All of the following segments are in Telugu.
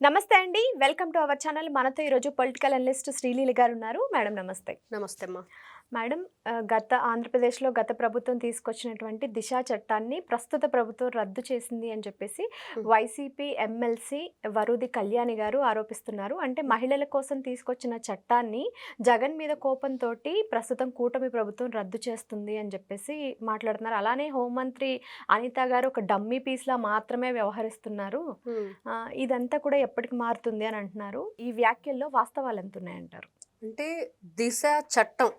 నమస్తే అండి. Welcome to our channel. మనతో ఈరోజు పొలిటికల్ అనలిస్ట్ శ్రీలీల గారు ఉన్నారు. మేడం నమస్తే. నమస్తే అమ్మా. మేడం ఆంధ్రప్రదేశ్‌లో గత ప్రభుత్వం తీసుకొచ్చినటువంటి దిశ చట్టాన్ని ప్రస్తుత ప్రభుత్వం రద్దు చేసింది అని చెప్పేసి హ్మ్. వైసీపీ ఎమ్మెల్సీ వరూది కళ్యాణి గారు ఆరోపిస్తున్నారు. అంటే మహిళల కోసం తీసుకొచ్చిన చట్టాన్ని జగన్ మీద కోపంతోటి ప్రస్తుతం కూటమి ప్రభుత్వం రద్దు చేస్తుంది అని చెప్పేసి మాట్లాడుతున్నారు. అలానే హోంమంత్రి అనిత గారు ఒక డమ్మీ పీస్‌లా మాత్రమే వ్యవహరిస్తున్నారు. హ్మ్. ఇదంతా కూడా ఎప్పటికి మారుతుంది అని అంటున్నారు. ఈ వ్యాఖ్యల్లో వాస్తవాలు ఎంతున్నాయంటారు? అంటే దిశ చట్టం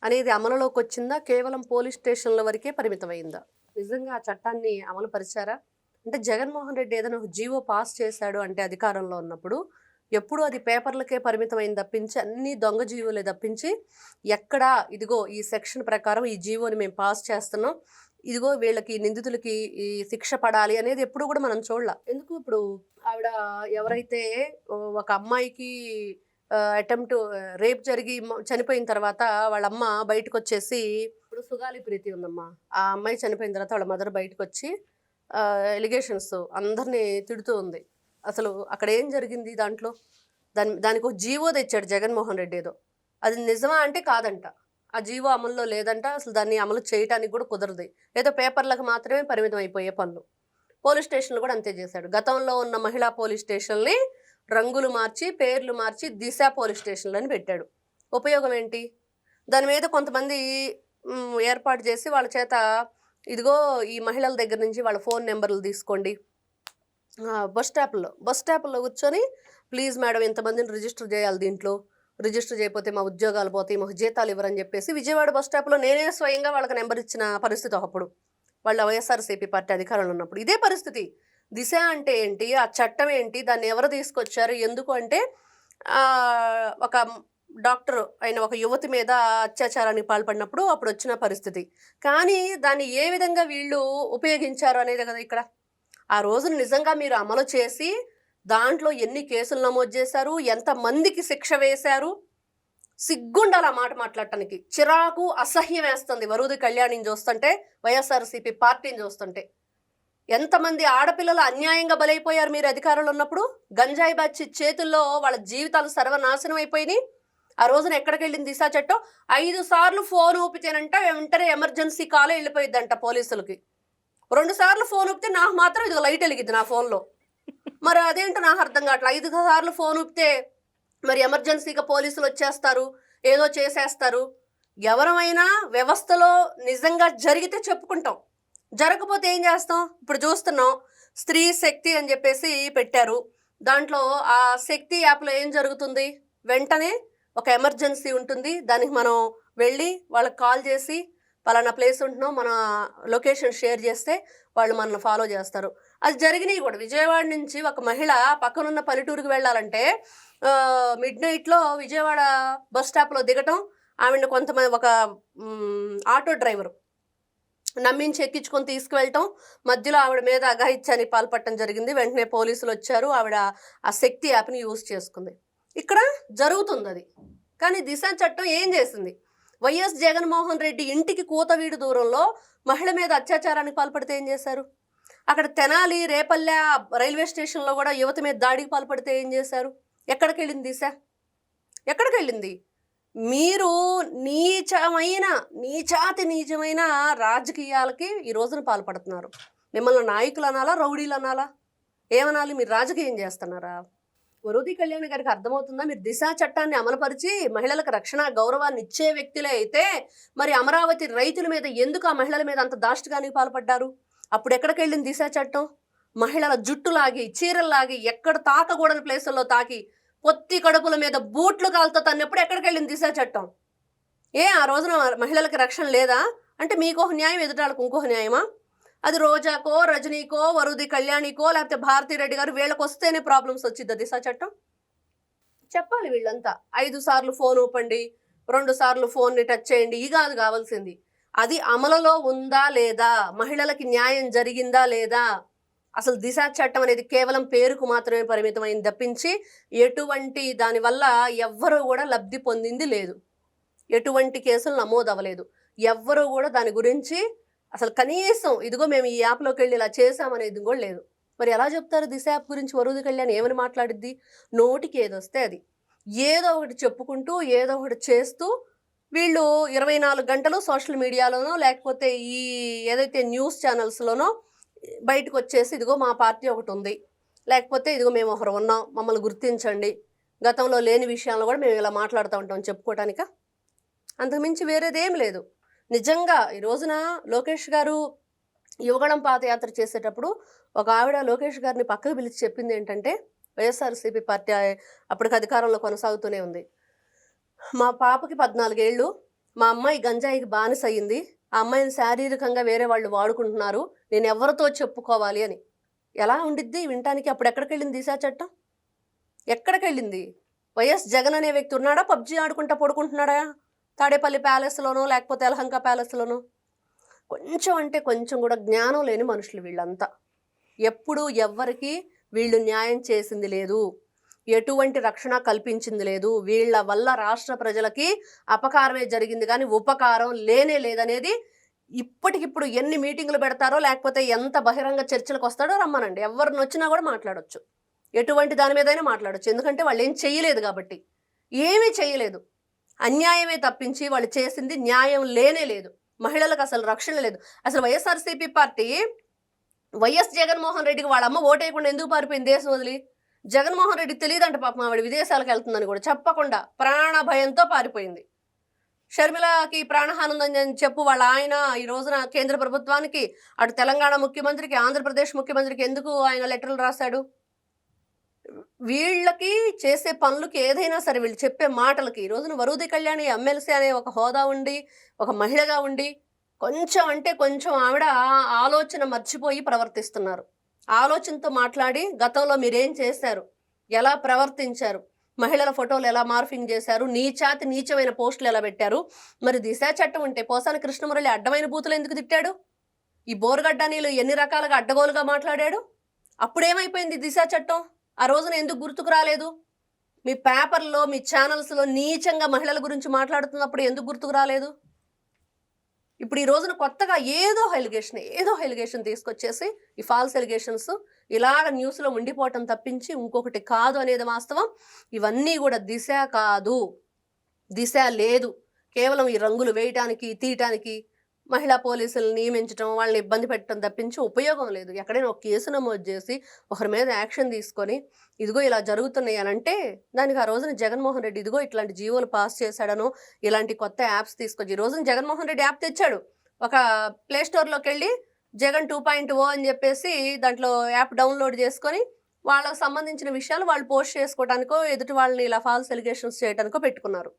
అనేది అమలులోకొచ్చిందా? కేవలం పోలీస్ స్టేషన్‌ల వరకే పరిమితమైందా? నిజంగా ఆ చట్టాన్ని అమలు పరిచారా? అంటే జగన్మోహన్ రెడ్డి ఏదైనా ఒక జీవో పాస్ చేశాడు అంటే అధికారంలో ఉన్నప్పుడు, ఎప్పుడూ అది పేపర్లకే పరిమితమైంది తప్పించి, అన్నీ దొంగ జీవోలే తప్పించి, ఎక్కడా ఇదిగో ఈ సెక్షన్ ప్రకారం ఈ జీవోని మేము పాస్ చేస్తున్నాం. ఇదిగో వీళ్ళకి నిందితులకి ఈ శిక్ష పడాలి అనేది ఎప్పుడు కూడా మనం చూడల. ఎందుకు ఇప్పుడు ఆవిడ ఎవరైతే ఒక అమ్మాయికి అటెంప్ట్ రేప్ జరిగి చనిపోయిన తర్వాత వాళ్ళ అమ్మ బయటకొచ్చేసి, ఇప్పుడు సుగాలి ప్రీతి ఉందమ్మా. ఆ అమ్మాయి చనిపోయిన తర్వాత వాళ్ళ మదర్ బయటకొచ్చి ఎలిగేషన్స్ అందరిని తిడుతూ ఉంది. అసలు అక్కడ ఏం జరిగింది దాంట్లో? దానికి ఒక జీవో తెచ్చాడు జగన్మోహన్ రెడ్డి ఏదో. అది నిజమా అంటే కాదంట. ఆ జీవో అమల్లో లేదంట. అసలు దాన్ని అమలు చేయటానికి కూడా కుదరదు. ఏదో పేపర్లకు మాత్రమే పరిమితం అయిపోయే పనులు. పోలీస్ స్టేషన్లు కూడా అంతే చేశాడు. గతంలో ఉన్న మహిళా పోలీస్ స్టేషన్‌ని రంగులు మార్చి, పేర్లు మార్చి దిశ పోలీస్ స్టేషన్‌లని పెట్టాడు. ఉపయోగం ఏంటి? దాని మీద కొంతమంది ఏర్పాటు చేసి వాళ్ళ చేత ఇదిగో ఈ మహిళల దగ్గర నుంచి వాళ్ళ ఫోన్ నంబర్‌లు తీసుకోండి. బస్ స్టాపుల్లో కూర్చొని ప్లీజ్ మేడం ఇంతమందిని రిజిస్టర్ చేయాలి దీంట్లో. రిజిస్టర్ చేయకపోతే మా ఉద్యోగాలు పోతాయి, మాకు జీతాలు ఇవ్వరని చెప్పేసి విజయవాడ బస్ స్టాప్‌లో నేనే స్వయంగా వాళ్ళకి నంబర్ ఇచ్చిన పరిస్థితి ఒకప్పుడు. వాళ్ళ వైఎస్ఆర్‌సీపీ పార్టీ అధికారంలో ఉన్నప్పుడు. ఇదే పరిస్థితి. దిశ అంటే ఏంటి? ఆ చట్టం ఏంటి? దాన్ని ఎవరు తీసుకొచ్చారు? ఎందుకు అంటే ఒక డాక్టర్ అయిన ఒక యువతి మీద అత్యాచారానికి పాల్పడినప్పుడు అప్పుడొచ్చిన పరిస్థితి. కానీ దాన్ని ఏ విధంగా వీళ్ళు ఉపయోగించారు అనేదే కదా ఇక్కడ. ఆ రోజున నిజంగా మీరు అమలు చేసి దాంట్లో ఎన్ని కేసులు నమోదు చేశారు? ఎంతమందికి శిక్ష వేశారు? సిగ్గుండాలి ఆ మాట మాట్లాడటానికి. చిరాకు, అసహ్యం వేస్తుంది వరూది కళ్యాణిని చూస్తుంటే, వైఎస్ఆర్‌సీపీ పార్టీని చూస్తుంటే. ఎంతమంది ఆడపిల్లలు అన్యాయంగా బలైపోయారు మీరు అధికారంలో ఉన్నప్పుడు? గంజాయి బ్యాచ్ చేతుల్లో వాళ్ళ జీవితాలు సర్వనాశనం అయిపోయినాయి. ఆ రోజున ఎక్కడికెళ్ళింది దిశా చట్టం? 5 సార్లు ఫోన్ ఊపితేనంట వెంటనే ఎమర్జెన్సీ కాలే వెళ్ళిపోయిద్దంట పోలీసులకి. 2 సార్లు ఫోన్ ఊపితే నాకు మాత్రం ఇదిగో లైట్ ఎలిగిద్ది నా ఫోన్‌లో. మరి అదేంటో నాకు అర్థం కావట్లే. 5 సార్లు ఫోన్ ఊపితే మరి ఎమర్జెన్సీగా పోలీసులు వచ్చేస్తారు, ఏదో చేసేస్తారు. ఎవరమైనా వ్యవస్థలో నిజంగా జరిగితే చెప్పుకుంటాం. జరగకపోతే ఏం చేస్తాం? ఇప్పుడు చూస్తున్నాం. స్త్రీ శక్తి అని చెప్పేసి పెట్టారు. దాంట్లో ఆ శక్తి యాప్‌లో ఏం జరుగుతుంది? వెంటనే ఒక ఎమర్జెన్సీ ఉంటుంది. దానికి మనం వెళ్ళి వాళ్ళకి కాల్ చేసి పలానా ప్లేస్ ఉంటున్నాం, మన లొకేషన్ షేర్ చేస్తే వాళ్ళు మనల్ని ఫాలో చేస్తారు. అది జరిగినాయి కూడా. విజయవాడ నుంచి ఒక మహిళ పక్కనున్న పల్లెటూరుకి వెళ్ళాలంటే మిడ్‌నైట్‌లో విజయవాడ బస్ స్టాప్‌లో దిగటం, ఆవిడని కొంతమంది ఒక ఆటో డ్రైవరు నమ్మించి ఎక్కించుకొని తీసుకువెళ్ళటం, మధ్యలో ఆవిడ మీద అఘాయిత్యానికి పాల్పడటం జరిగింది. వెంటనే పోలీసులొచ్చారు. ఆవిడ ఆ శక్తి యాప్‌ని యూజ్ చేసుకుంది. ఇక్కడ జరుగుతుందది. కానీ దిశ చట్టం ఏం చేసింది? వైఎస్ జగన్మోహన్ రెడ్డి ఇంటికి కూతవీడు దూరంలో మహిళ మీద అత్యాచారానికి పాల్పడితే ఏం చేశారు? అక్కడ తెనాలి, రేపల్లె రైల్వే స్టేషన్‌లో కూడా యువతి మీద దాడికి పాల్పడితే ఏం చేశారు? ఎక్కడికెళ్ళింది దిశ? ఎక్కడికెళ్ళింది? మీరు నీచమైన రాజకీయాలకి ఈ రోజున పాల్పడుతున్నారు. మిమ్మల్ని నాయకులు అనాలా? రౌడీలు అనాలా? ఏమనాలి? మీరు రాజకీయం చేస్తున్నారా? వరూది కళ్యాణి గారికి అర్థమవుతుందా? మీరు దిశ చట్టాన్ని అమలుపరిచి మహిళలకు రక్షణ, గౌరవాన్ని ఇచ్చే వ్యక్తులే అయితే మరి అమరావతి రైతుల మీద ఎందుకు ఆ మహిళల మీద అంత దాష్టికానికి పాల్పడ్డారు? అప్పుడు ఎక్కడికెళ్ళింది దిశ చట్టం? మహిళల జుట్టు లాగి, చీరలు లాగి, ఎక్కడ తాకకూడని ప్లేసుల్లో తాకి, పొత్తి కడుపుల మీద బూట్లు కాలుతో తన్నప్పుడు ఎక్కడికెళ్ళింది దిశ చట్టం? ఆ రోజున మహిళలకి రక్షణ లేదా? అంటే మీకొక న్యాయం, ఎదుటాళ్ళకి ఇంకొక న్యాయమా? అది రోజాకో, రజనీకో, వరూది కళ్యాణికో, లేకపోతే భారతిరెడ్డి గారు వీళ్ళకొస్తేనే ప్రాబ్లమ్స్ వచ్చిద్దా దిశ చట్టం? చెప్పాలి వీళ్ళంతా. 5 సార్లు ఫోన్ ఊపండి, 2 సార్లు ఫోన్‌ని టచ్ చేయండి. ఇది కాదు కావాల్సింది. అది అమలులో ఉందా లేదా? మహిళలకి న్యాయం జరిగిందా లేదా? అసలు దిశ చట్టం అనేది కేవలం పేరుకు మాత్రమే పరిమితమైంది తప్పించి ఎటువంటి దానివల్ల ఎవ్వరూ కూడా లబ్ధి పొందింది లేదు. ఎటువంటి కేసులు నమోదవ్వలేదు. ఎవ్వరూ కూడా దాని గురించి అసలు కనీసం ఇదిగో మేము ఈ యాప్‌లోకెళ్ళి ఇలా చేశామనేది కూడా లేదు. మరి ఎలా చెప్తారు దిశ యాప్ గురించి వరుది కళ్యాణ్ ఏమని మాట్లాడిద్ది? నోటికి ఏదొస్తే అది ఏదో ఒకటి చెప్పుకుంటూ ఏదో ఒకటి చేస్తూ వీళ్ళు 24 గంటలు సోషల్ మీడియాలోనో లేకపోతే ఈ ఏదైతే న్యూస్ ఛానల్స్లోనో బయటకు వచ్చేసి ఇదిగో మా పార్టీ ఒకటి ఉంది, లేకపోతే ఇదిగో మేము ఒకరు ఉన్నాం, మమ్మల్ని గుర్తించండి, గతంలో లేని విషయాల్లో కూడా మేము ఇలా మాట్లాడుతూ ఉంటాం చెప్పుకోవటానిక. అంతకుమించి వేరేదేం లేదు. నిజంగా ఈ రోజున లోకేష్ గారు యువగళం పాదయాత్ర చేసేటప్పుడు ఒక ఆవిడ లోకేష్ గారిని పక్కకు పిలిచి చెప్పింది ఏంటంటే, వైఎస్ఆర్సీపీ పార్టీ అప్పటికి అధికారంలో కొనసాగుతూనే ఉంది, మా పాపకి 14 ఏళ్ళు, మా అమ్మాయి గంజాయికి బానిస అయ్యింది, ఆ అమ్మాయిని శారీరకంగా వేరే వాళ్ళు వాడుకుంటున్నారు, నేను ఎవరితో చెప్పుకోవాలి అని. ఎలా ఉండిద్ది వినటానికి? అప్పుడు ఎక్కడికి వెళ్ళింది దిశా చట్టం? ఎక్కడికి వెళ్ళింది? వైఎస్ జగన్ అనే వ్యక్తి ఉన్నాడా పబ్జీ ఆడుకుంటా పడుకుంటున్నాడా తాడేపల్లి ప్యాలెస్లోనో లేకపోతే యలహంక ప్యాలెస్లోనో? కొంచెం అంటే కొంచెం కూడా జ్ఞానం లేని మనుషులు వీళ్ళంతా. ఎప్పుడు ఎవ్వరికి వీళ్ళు న్యాయం చేసింది లేదు, ఎటువంటి రక్షణ కల్పించింది లేదు, వీళ్ళ వల్ల రాష్ట్ర ప్రజలకి అపకారమే జరిగింది కానీ ఉపకారం లేనే లేదనేది ఇప్పటికిప్పుడు ఎన్ని మీటింగులు పెడతారో లేకపోతే ఎంత బహిరంగ చర్చలకు వస్తాడో రమ్మనండి, ఎవరిని వచ్చినా కూడా మాట్లాడొచ్చు, ఎటువంటి దాని మీదైనా మాట్లాడొచ్చు. ఎందుకంటే వాళ్ళు ఏం చేయలేదు కాబట్టి, ఏమీ చేయలేదు, అన్యాయమే తప్పించి వాళ్ళు చేసింది న్యాయం లేనే లేదు. మహిళలకు అసలు రక్షణ లేదు. అసలు వైఎస్ఆర్సీపీ పార్టీ వైఎస్ జగన్మోహన్ రెడ్డికి వాళ్ళ అమ్మ ఓటేయకుండా ఎందుకు పారిపోయింది దేశం వదిలి? జగన్మోహన్ రెడ్డికి తెలియదంట పాపం ఆవిడ విదేశాలకు వెళ్తుందని కూడా చెప్పకుండా ప్రాణ భయంతో పారిపోయింది. షర్మిలకి ప్రాణహాని ఉందని చెప్పు వాళ్ళ ఆయన ఈ రోజున కేంద్ర ప్రభుత్వానికి, అటు తెలంగాణ ముఖ్యమంత్రికి, ఆంధ్రప్రదేశ్ ముఖ్యమంత్రికి ఎందుకు ఆయన లెటర్లు రాశాడు? వీళ్ళకి చేసే పనులకి ఏదైనా సరే, వీళ్ళు చెప్పే మాటలకి, ఈ రోజున వరుది కళ్యాణి ఎమ్మెల్సీ అనే ఒక హోదా ఉండి ఒక మహిళగా ఉండి కొంచెం అంటే కొంచెం ఆవిడ ఆలోచన మర్చిపోయి ప్రవర్తిస్తున్నారు. ఆలోచనతో మాట్లాడి గతంలో మీరేం చేశారు, ఎలా ప్రవర్తించారు, మహిళల ఫోటోలు ఎలా మార్ఫింగ్ చేశారు, నీచాతి నీచమైన పోస్టులు ఎలా పెట్టారు. మరి దిశా చట్టం ఉంటే పోసాని కృష్ణమురళి అడ్డమైన బూతులు ఎందుకు తిట్టాడు? ఈ బోరుగడ్డ నీళ్ళు ఎన్ని రకాలుగా అడ్డగోలుగా మాట్లాడాడు? అప్పుడేమైపోయింది దిశా చట్టం? ఆ రోజున ఎందుకు గుర్తుకు రాలేదు? మీ పేపర్లో మీ ఛానల్స్లో నీచంగా మహిళల గురించి మాట్లాడుతున్నప్పుడు ఎందుకు గుర్తుకు రాలేదు? ఇప్పుడు ఈ రోజున కొత్తగా ఏదో ఎలిగేషన్ తీసుకొచ్చేసి ఈ ఫాల్స్ ఎలిగేషన్స్ ఇలాగ న్యూస్లో ఉండిపోవటం తప్పించి ఇంకొకటి కాదు అనేది వాస్తవం. ఇవన్నీ కూడా దిశ కాదు, దిశ లేదు. కేవలం ఈ రంగులు వేయటానికి తీయటానికి మహిళా పోలీసులను నియమించడం, వాళ్ళని ఇబ్బంది పెట్టడం తప్పించి ఉపయోగం లేదు. ఎక్కడైనా ఒక కేసు నమోదు చేసి ఒకరి మీద యాక్షన్ తీసుకొని ఇదిగో ఇలా జరుగుతున్నాయి అని అంటే దానికి ఆ రోజున జగన్మోహన్ రెడ్డి ఇదిగో ఇట్లాంటి జీవోలు పాస్ చేశాడనో ఇలాంటి కొత్త యాప్స్ తీసుకొచ్చి, ఈ రోజున జగన్మోహన్ రెడ్డి యాప్ తెచ్చాడు. ఒక ప్లే స్టోర్లోకి వెళ్ళి జగన్ 2.0 అని చెప్పేసి దాంట్లో యాప్ డౌన్లోడ్ చేసుకొని వాళ్ళకు సంబంధించిన విషయాలు వాళ్ళు పోస్ట్ చేసుకోవడానికో ఎదుటి వాళ్ళని ఇలా ఫాల్స్ ఎలిగేషన్స్ చేయడానికో పెట్టుకున్నారు.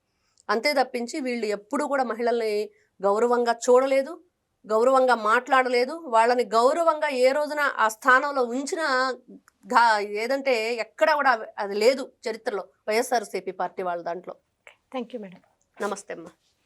అంతే తప్పించి వీళ్ళు ఎప్పుడూ కూడా మహిళల్ని గౌరవంగా చూడలేదు, గౌరవంగా మాట్లాడలేదు. వాళ్ళని గౌరవంగా ఏ రోజున ఆ స్థానంలో ఉంచిన ఏదంటే ఎక్కడ కూడా అది లేదు చరిత్రలో వైఎస్ఆర్సీపీ పార్టీ వాళ్ళ దాంట్లో. Thank you madam. నమస్తే అమ్మా.